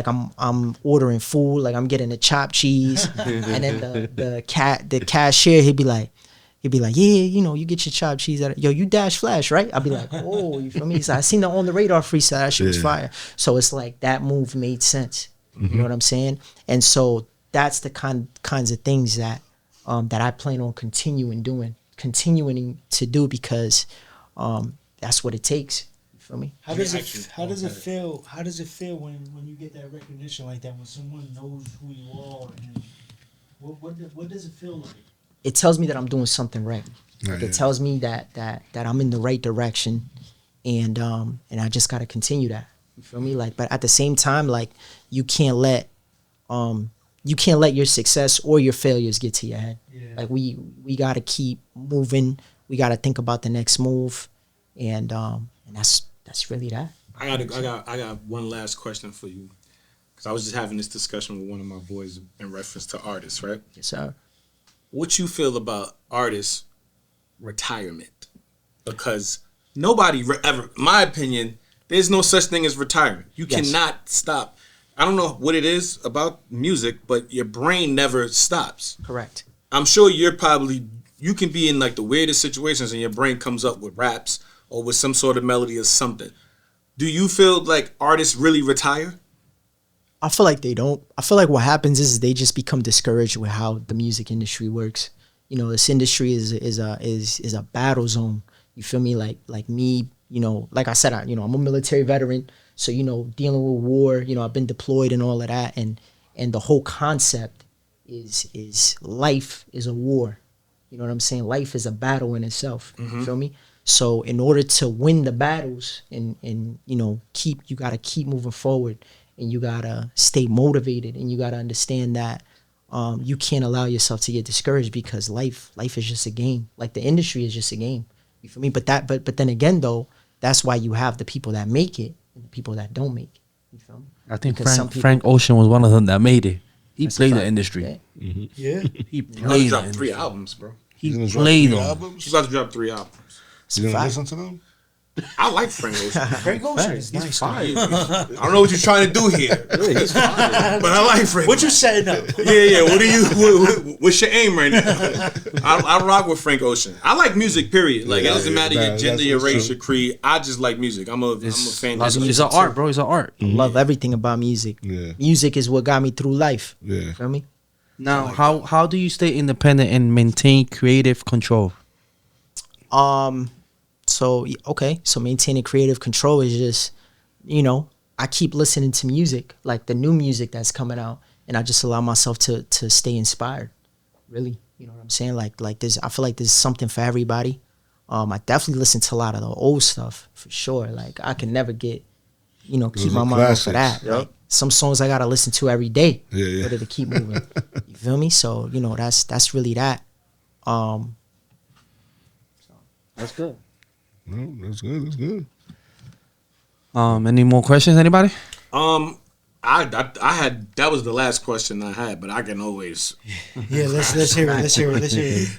I'm ordering food, like I'm getting the chopped cheese, and then the cashier he'd be like, yeah, you know, you get your chopped cheese yo, you Dash Flash, right? I'll be like, oh, you feel me? So I seen the On the Radar freestyle, that shit was fire. So it's like that move made sense. You know what I'm saying? And so that's the kinds of things that I plan on continuing to do because that's what it takes. You feel me? How does it feel? How does it feel when you get that recognition like that? When someone knows who you are, and what does it feel like? It tells me that I'm doing something right. Like it tells me that I'm in the right direction, and I just gotta continue that. You feel me? Like, but at the same time, like you can't let your success or your failures get to your head. Yeah. Like we gotta keep moving. We gotta think about the next move, and that's really that. I got one last question for you, because I was just having this discussion with one of my boys in reference to artists, right? Yes, sir. What you feel about artists' retirement? Because nobody ever, in my opinion, there's no such thing as retirement. You cannot stop. I don't know what it is about music, but your brain never stops. Correct. I'm sure you can be in like the weirdest situations and your brain comes up with raps or with some sort of melody or something. Do you feel like artists really retire? I feel like they don't. I feel like what happens is they just become discouraged with how the music industry works. You know, this industry is a battle zone. You feel me? Like me, you know, like I said, I'm a military veteran, so you know, dealing with war, you know, I've been deployed and all of that, and the whole concept is life is a war. You know what I'm saying? Life is a battle in itself. Mm-hmm. You feel me? So in order to win the battles and you know, you gotta keep moving forward, and you gotta stay motivated, and you gotta understand that you can't allow yourself to get discouraged, because life is just a game. Like the industry is just a game. You feel me? But then again though, that's why you have the people that make it and the people that don't make it. You feel me? I think Frank Ocean was one of them that made it. He played the industry. Yeah. Mm-hmm. Yeah. He He's played dropped the 3 industry. albums, bro. He played them. albums? He's about to drop 3 albums. You gonna listen to them? I like Frank Ocean. Frank Ocean is nice. I don't know what you're trying to do here, but I like Frank. What you setting up? Yeah. What's your aim right now? I rock with Frank Ocean. I like music. Period. Like it doesn't matter your gender, your race, your creed. I just like music. I'm a fan. It's an art, bro. It's an art. I love everything about music. Yeah. Music is what got me through life. Yeah. You feel me? Now, how do you stay independent and maintain creative control? So maintaining creative control is just, you know, I keep listening to music, like the new music that's coming out, and I just allow myself to stay inspired. Really, you know what I'm saying? Like there's, I feel like there's something for everybody. I definitely listen to a lot of the old stuff for sure. Like I can never get, you know, keep my mind off of that. Yep. Like, some songs I gotta listen to every day in order to keep moving. You feel me? So you know, that's really that. That's good. No, that's good. That's good. Any more questions? Anybody? I had that was the last question I had, but I can always Yeah, let's hear it. Let's hear it.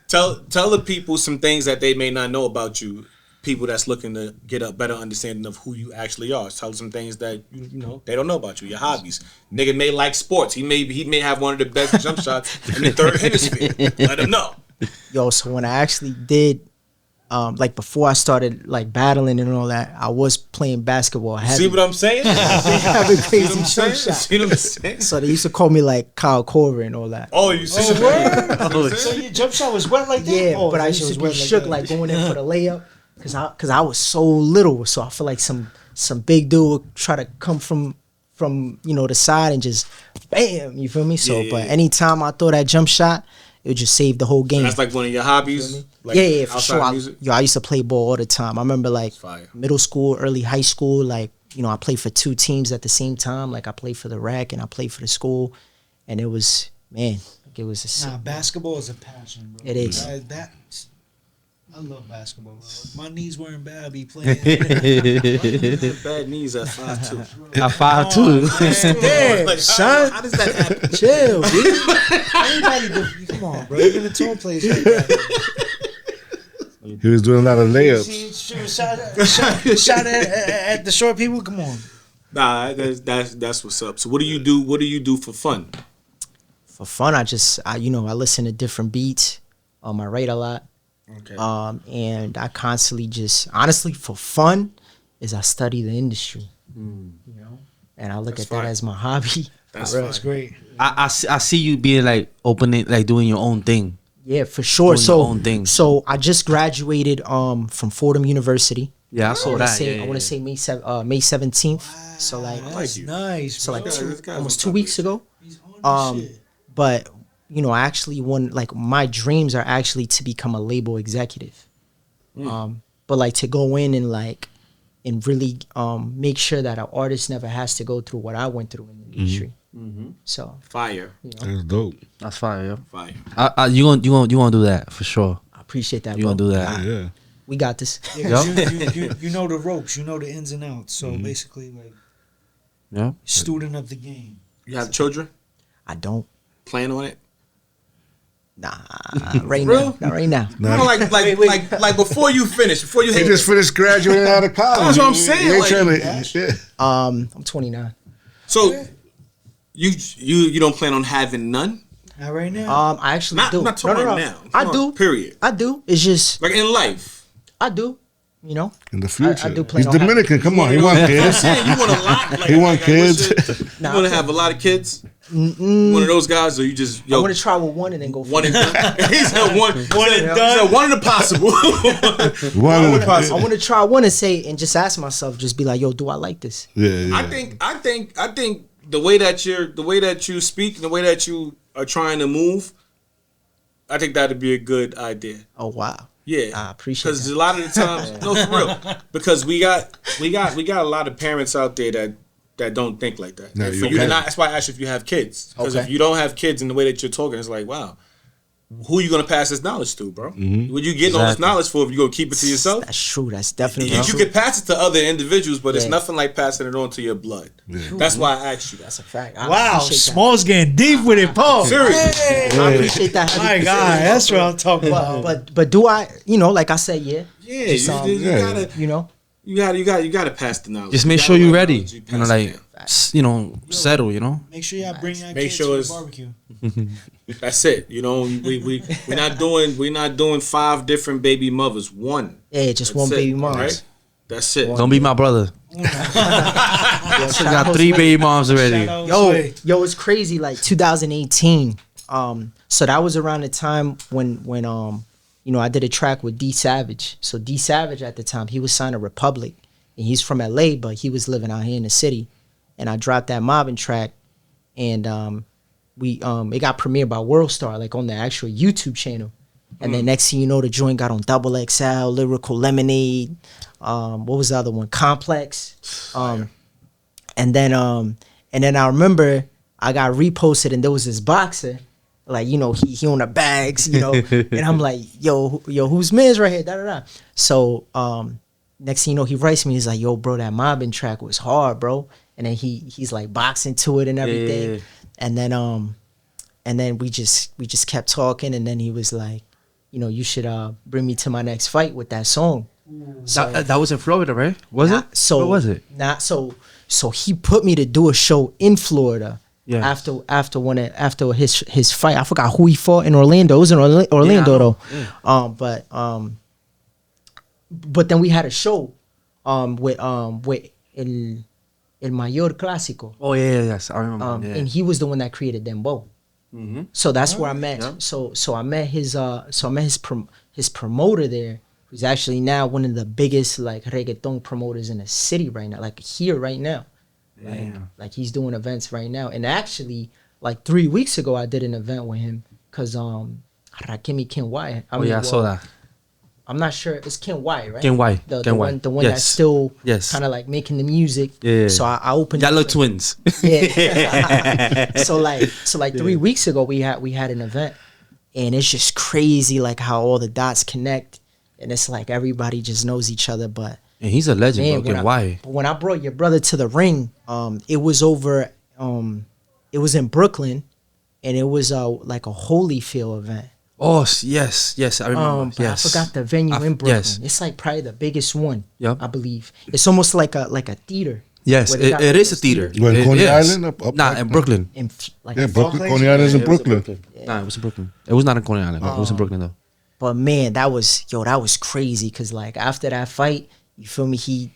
tell the people some things that they may not know about you. People that's looking to get a better understanding of who you actually are. Tell them some things that you know they don't know about you. Your hobbies. Nigga may like sports. He may have one of the best jump shots in the third hemisphere. Let him know. Yo, so when I actually did, like before I started like battling and all that, I was playing basketball heavy. See what I'm saying? Having crazy jump shots. See what I'm saying? So they used to call me like Kyle Korver and all that. Oh, you see? So your jump shot was wet like that? Yeah, but I used to be shook like going in for the layup because I was so little. So I feel like some big dude would try to come from the side and just bam, you feel me? So Yeah. but anytime I throw that jump shot, it would just save the whole game. That's like one of your hobbies. Like Yeah, for outside sure. music? I used to play ball all the time. I remember like Fire. middle school, early high school, like, I played for 2 teams at the same time. Like I played for the rec and I played for the school. And it was, man, like it was a Basketball is a passion, bro. It is. I love basketball, bro. If my knees weren't bad, I'd be playing. Bad knees at 5'2". At 5'2". Damn, Like, son. how does that happen? Chill, dude. Everybody, come on, bro. Even the tall players like that. He was doing a lot of layups. Shot at the short people. Come on. Nah, that's what's up. So what do you do? What do you do for fun? for fun. I listen to different beats. I write a lot. Okay. And I constantly just, honestly, for fun, is I study the industry. You know, and I look That's at that fine. as my hobby. That's great. I see you being like opening, like doing your own thing. Yeah, for sure. Doing your own thing. So I just graduated from Fordham University. Yeah, I saw that. I want to say May 17th. So like, That's nice. so like bro. almost 2 weeks ago. He's on this shit. But I actually want, like, my dreams are actually to become a label executive. But like to go in and like and really make sure that an artist never has to go through what I went through in the industry. So Fire. That's dope. That's fire, yo. Fire. You gonna do that for sure. I appreciate that. You gonna bro. do that? Yeah. We got this. Yeah, 'cause you know the ropes, you know the ins and outs. So basically, like, Yeah. student of the game. You have children? I don't. Plan on it? Nah, right Real? now. Not right now. No, like before you finish, before you He hit just finished graduating out of college. That's what I'm saying, He ain't like, trying to, yeah. I'm 29. So you don't plan on having none? Not right now. I actually Not, do. I'm not talking about now. I Come do. on, period. I do. It's just Like in life. I do. You know. In the future. I do plan He's on Dominican. Come on. He want I'm kids. saying you want a lot. Like, He want kids. You want to have a lot of kids? One of those guys, or you just I want to try with one and then go. one and done. He said one and done. He said one of the possible. One with I want to try one and say and just ask myself, just be like, yo, do I like this? Yeah. I think the way that you speak, the way that you are trying to move, I think that'd be a good idea. Oh wow. Yeah, I appreciate because that. a lot of the times, no, for real, because we got a lot of parents out there that don't think like that. No, And you for you to okay. not, that's why I asked you if you have kids. Because Okay. if you don't have kids in the way that you're talking, it's like, wow, who you gonna pass this knowledge to, bro? Mm-hmm. What you getting all this Exactly. knowledly for if you gonna keep it to yourself? That's true. That's definitely You true. can pass it to other individuals, but it's Yeah. nothing like passing it on to your blood. That's why I asked you that. That's a fact. I Wow, appreciate that. Small's getting deep with it, Paul. Seriously. I appreciate that. My God, that's what I'm talking about. But do I? Like I said, yeah. Yeah, Just, you yeah. gotta. You know. You gotta pass the knowledge. Just make You sure gotta you're learn ready. knowledge, you pass it Like, down. settle. Make sure y'all bring your Make kids sure to it's- the barbecue. That's it. We're not doing 5 different baby mothers. One. Yeah, just That's one it, baby mom. Right? That's it. Don't be my brother. I got 3 baby moms already. Yo, it's crazy. Like 2018. So that was around the time when I did a track with D Savage. So D Savage at the time, he was signed to Republic, and he's from LA, but he was living out here in the city. And I dropped that mobbing track, and it got premiered by World Star, like on the actual YouTube channel. And then next thing you know, the joint got on Double XL, Lyrical Lemonade. What was the other one? Complex. And then I remember I got reposted, and there was this boxer Like, you know, he on the bags, you know. And I'm like, yo, who's Miz right here? Da da da. So next thing you know, he writes me. He's like, yo, bro, that mobbing track was hard, bro. And then he's like boxing to it and everything. Yeah. And then we just kept talking. And then he was like, you know, you should bring me to my next fight with that song. So, That was in Florida, right? Was it? So What was it? So he put me to do a show in Florida. Yeah. After his fight, I forgot who he fought in Orlando. It was in Orlando though. Yeah. But then we had a show with El Mayor Clásico. Oh yeah, yes, I remember. Yeah. And he was the one that created Dembow. Mm-hmm. So that's where I met. Yeah. So I met his promoter there, who's actually now one of the biggest like reggaeton promoters in the city right now, like here right now. Like he's doing events right now. And actually, like 3 weeks ago, I did an event with him because Rakimi Ken White. I saw that. I'm not sure. It's Ken White, right? Ken White. The one that's still Yes. kind of like making the music. Yeah. So I opened. Y'all look twins. Yeah. so like 3 weeks ago we had an event, and it's just crazy like how all the dots connect, and it's like everybody just knows each other. But And he's a legend, man, bro. Why? when I brought your brother to the ring, it was over. It was in Brooklyn, and it was like a Holyfield event. Oh yes, I remember. But Yes, I forgot the venue in Brooklyn. Yes, It's like probably the biggest one. Yep. I believe it's almost like a theater. yes. where they got It is a those theater. Well, It Coney is. Island, up Nah, in Brooklyn. In like Yeah, Brooklyn. Place? Coney Island's in It was in Brooklyn. Nah, it was in Brooklyn. It was not in Coney Island. It was in Brooklyn though. But man, that was crazy because like after that fight, you feel me? He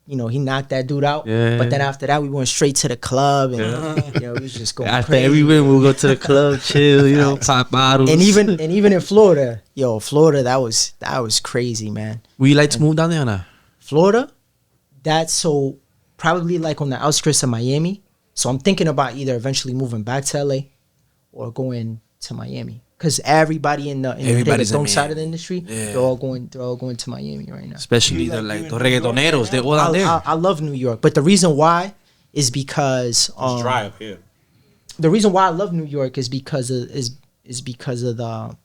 knocked that dude out. Yeah. But then after that, we went straight to the club and we was just going After crazy. every win, we'll go to the club, chill, pop bottles. And even in Florida, Florida, that was crazy, man. would you like to move down there or not? Florida, that's so probably like on the outskirts of Miami. So I'm thinking about either eventually moving back to LA or going to Miami. Because everybody in the Everybody's in reggaeton side Miami. of the industry, Yeah. they're all going to Miami right now. Especially You the like- you the in New York reggaetoneros, right they're now? all out there. I love New York, but the reason why is because It's dry up here. the reason why I love New York is because of the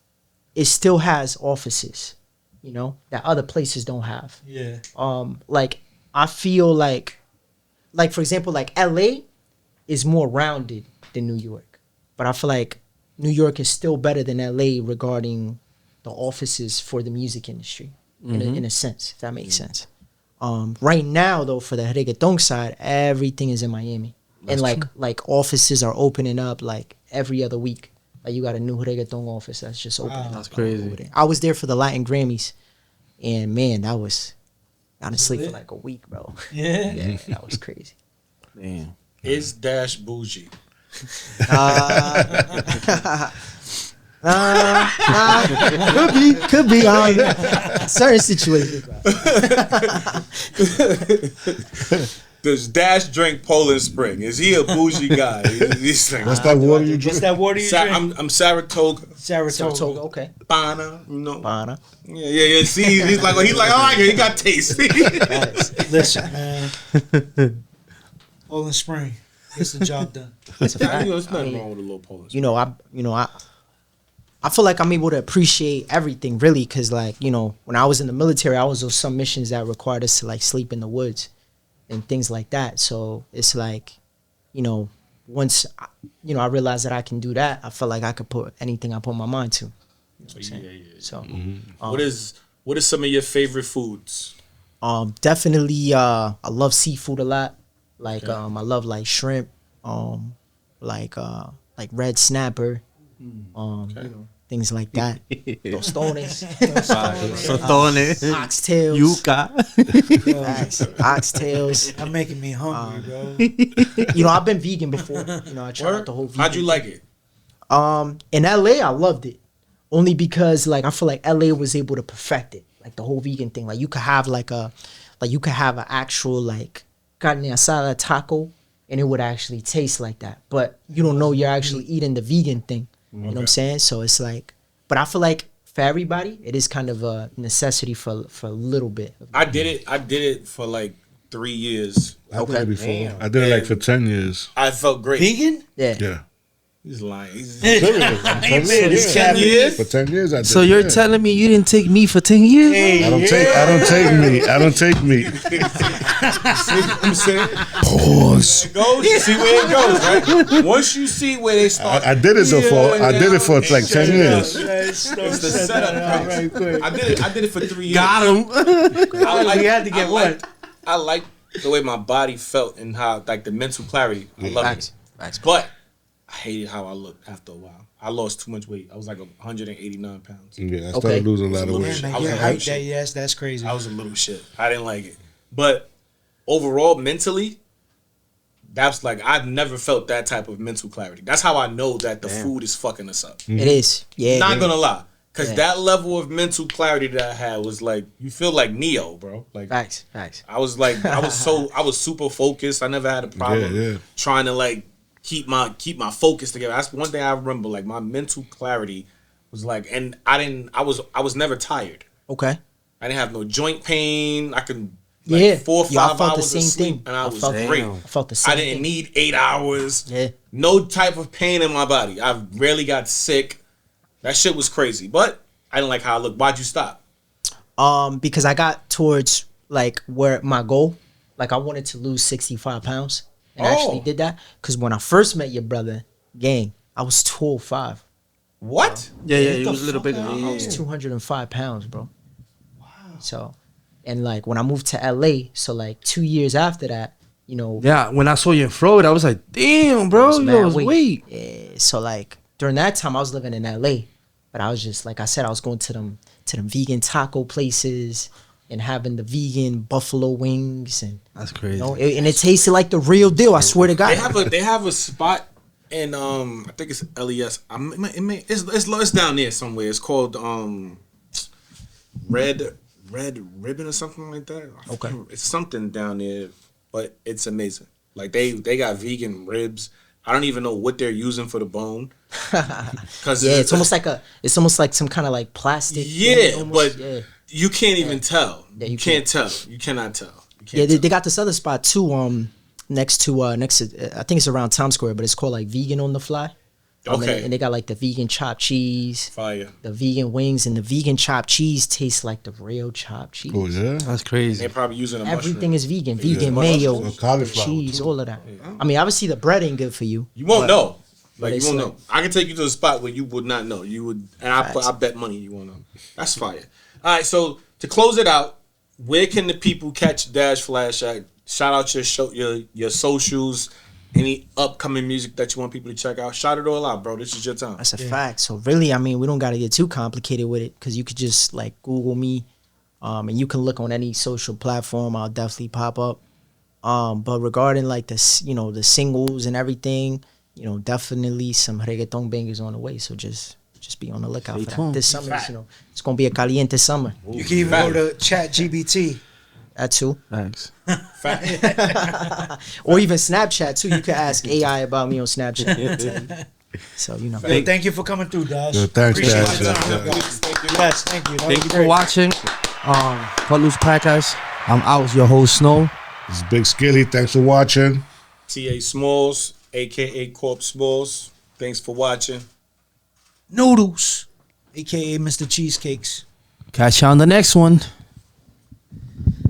it still has offices, that other places don't have. Yeah. Like I feel like for example, like LA is more rounded than New York, but I feel like New York is still better than LA regarding the offices for the music industry in a sense, if that makes sense. Right now though, for the reggaeton side, everything is in Miami. And like offices are opening up like every other week. Like you got a new reggaeton office that's just opening up. That's crazy. over there. I was there for the Latin Grammys, and man, that was honestly for lit? like a week, bro. Yeah. Yeah, that was crazy. Damn. Is Dash bougie? Could be certain situations. Does Dash drink Poland Spring? Is he a bougie guy? He's like, What's that water you What's drink? that water you drink? I'm Saratoga, Saratoga. Okay. Bana, Bana. Yeah. See, he's like, oh, I get it. He got taste. Listen, man. Poland Spring gets the job done. It's a fact. There's I nothing mean, wrong with a little Poland Spring. I feel like I'm able to appreciate everything really because like when I was in the military, I was on some missions that required us to like sleep in the woods and things like that. So it's like once I realized that I can do that, I felt like I could put anything I put my mind to. Yeah. So What is some of your favorite foods? definitely I love seafood a lot. Like I love like shrimp, like red snapper, things like that. Tostones, oxtails, Yuca. oxtails. You're making me hungry, bro. I've been vegan before. I tried the whole vegan. How'd you like it? In LA, I loved it. Only because like I feel like LA was able to perfect it. Like the whole vegan thing. Like you could have an actual like carne asada taco and it would actually taste like that. But you don't know you're actually eating the vegan thing. You know what I'm saying? So it's like, but I feel like for everybody, it is kind of a necessity for a little bit. I did it for like 3 years. I did it before. Damn. I did it like for 10 years. I felt great. Vegan? Yeah. Yeah. He's lying. Serious. I'm 10 years. 10 years? For 10 years, I did. So you're yeah. telling me you didn't take me for 10 years? I don't take meat. I'm saying. Pause. It goes, you see where it goes, right? Once you see where they start. I did it for like 10 years. It's the setup. Right quick. I did it for 3 years. Got him. You had to get what? I like the way my body felt and how, like, the mental clarity. I love it. Facts. But I hated how I looked after a while. I lost too much weight. I was like 189 pounds. Yeah, I started losing a lot of weight. I was Your a height, little shit. yes, that's crazy. I was a little shit. I didn't like it. But overall, mentally, that's like, I've never felt that type of mental clarity. That's how I know that the food is fucking us up. It is. Yeah. Not gonna lie. Because Yeah. that level of mental clarity that I had was like, you feel like Neo, bro. Like, Facts. I was like, I was super focused. I never had a problem trying to like keep my focus together. That's one thing I remember. Like, my mental clarity was like, and I was never tired. Okay. I didn't have no joint pain. I could Yeah. 4 or 5 Yeah, I felt the hours same of sleep, thing. and I was felt, great. I felt the same I didn't thing. need 8 hours. Yeah. No type of pain in my body. I rarely got sick. That shit was crazy. But I didn't like how I looked. Why'd you stop? Because I got towards like where my goal, like I wanted to lose 65 pounds, and I actually did that. Because when I first met your brother, gang, I was 205. What? Yeah, he was a little bigger. I was 205 pounds, bro. Wow. So, and like when I moved to LA, so like 2 years after that, you know, Yeah, when I saw you in Florida, I was like, damn, bro, you mad lost weight. Yeah. So like during that time, I was living in LA, but I was just like I said, I was going to them vegan taco places and having the vegan buffalo wings, and That's crazy. you know, and it tasted like the real deal. I swear to God. They have a spot in I think it's LES. It's down there somewhere. It's called Red Ribbon or something like that. Okay. It's something down there, but it's amazing. Like they got vegan ribs. I don't even know what they're using for the bone. Cause Yeah, it's almost like some kind of like plastic. Yeah, thing almost. but you can't even tell. Yeah, you can't tell. You cannot tell. You can't Yeah, tell. they got this other spot too. Next to I think it's around Times Square, but it's called like Vegan on the Fly. Okay. And they got like the vegan chopped cheese, Fire. the vegan wings, and the vegan chopped cheese tastes like the real chopped cheese. Oh yeah. That's crazy. They're probably using a Everything mushroom. is vegan, vegan mayo, Mushrooms. Cauliflower, cheese, too. all of that. I mean, obviously the bread ain't good for you. You won't but- know. but Like you it's won't like- know. I can take you to a spot where you would not know. You would, and I bet money you won't know. That's fire. All right, so to close it out, where can the people catch Dash Flash at? Shout out your show, your socials, any upcoming music that you want people to check out. Shout it all out, bro. This is your time. That's a fact. So really, I mean, we don't got to get too complicated with it because you could just like Google me, and you can look on any social platform. I'll definitely pop up. But regarding like the singles and everything, definitely some reggaeton bangers on the way. So just be on the lookout for that. tuned. This summer, it's gonna be a caliente summer. You can even go to ChatGPT. That too, Thanks. or even Snapchat too. You could ask AI about me on Snapchat. So Thank you for coming through, Dash. Yo, thanks, Appreciate Dash. your time. Yes, thank you. That Thank was you great. for watching. Cutloose Podcast. I'm out, your host, Snow. This is Big Skilly. Thanks for watching. T.A. Smalls, a.k.a. Corp Smalls. Thanks for watching. Noodles, aka Mr. Cheesecakes. Catch you on the next one.